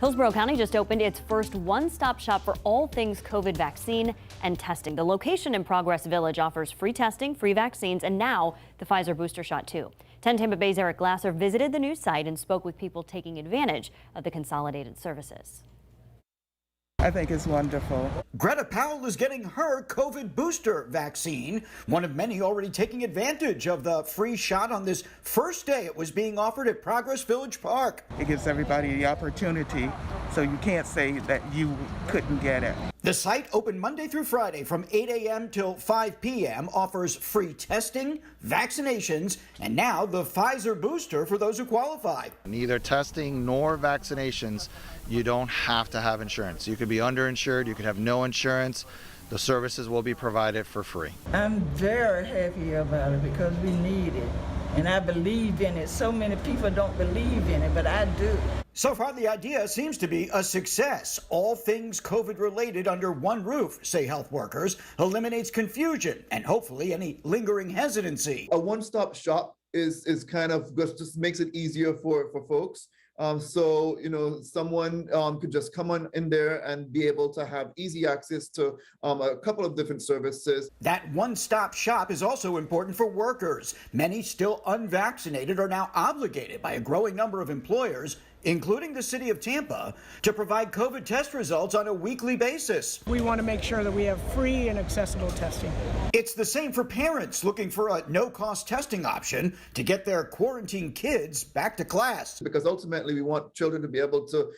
Hillsborough County just opened its first one-stop shop for all things COVID vaccine and testing. The location in Progress Village offers free testing, free vaccines, and now the Pfizer booster shot too. 10 Tampa Bay's Eric Glasser visited the new site and spoke with people taking advantage of the consolidated services. I think it's wonderful. Greta Powell is getting her COVID booster vaccine, one of many already taking advantage of the free shot on this first day it was being offered at Progress Village Park. It gives everybody the opportunity, so you can't say that you couldn't get it. The site, open Monday through Friday from 8 a.m. till 5 p.m., offers free testing, vaccinations, and now the Pfizer booster for those who qualify. Neither testing nor vaccinations, you don't have to have insurance. You could be underinsured, you could have no insurance. The services will be provided for free. I'm very happy about it because we need it, and I believe in it. So many people don't believe in it, but I do. So far, the idea seems to be a success. All things COVID-related under one roof, say health workers, eliminates confusion and hopefully any lingering hesitancy. A one-stop shop is kind of just makes it easier for folks. So, someone could just come on in there and be able to have easy access to a couple of different services. That one-stop shop is also important for workers. Many still unvaccinated are now obligated by a growing number of employers, including the city of Tampa, to provide COVID test results on a weekly basis. We want to make sure that we have free and accessible testing. It's the same for parents looking for a no-cost testing option to get their quarantined kids back to class. Because ultimately we want children to be able to,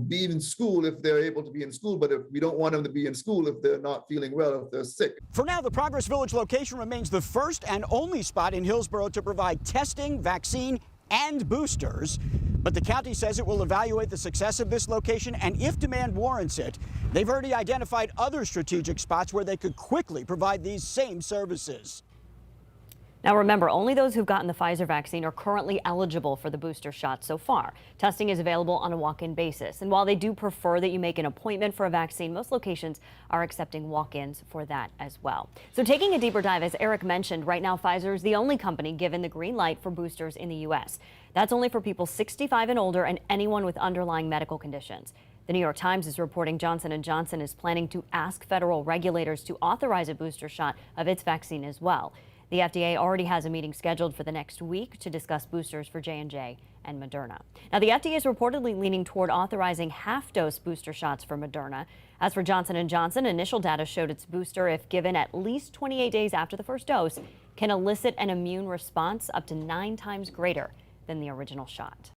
be in school if they're able to be in school, but if we don't want them to be in school if they're not feeling well, if they're sick. For now, the Progress Village location remains the first and only spot in Hillsborough to provide testing, vaccine, and boosters. But the county says it will evaluate the success of this location, and if demand warrants it, they've already identified other strategic spots where they could quickly provide these same services. Now remember, only those who've gotten the Pfizer vaccine are currently eligible for the booster shot so far. Testing is available on a walk-in basis. And while they do prefer that you make an appointment for a vaccine, most locations are accepting walk-ins for that as well. So taking a deeper dive, as Eric mentioned, right now Pfizer is the only company given the green light for boosters in the U.S. That's only for people 65 and older and anyone with underlying medical conditions. The New York Times is reporting Johnson & Johnson is planning to ask federal regulators to authorize a booster shot of its vaccine as well. The FDA already has a meeting scheduled for the next week to discuss boosters for J&J and Moderna. Now, the FDA is reportedly leaning toward authorizing half-dose booster shots for Moderna. As for Johnson & Johnson, initial data showed its booster, if given at least 28 days after the first dose, can elicit an immune response up to 9 times greater than the original shot.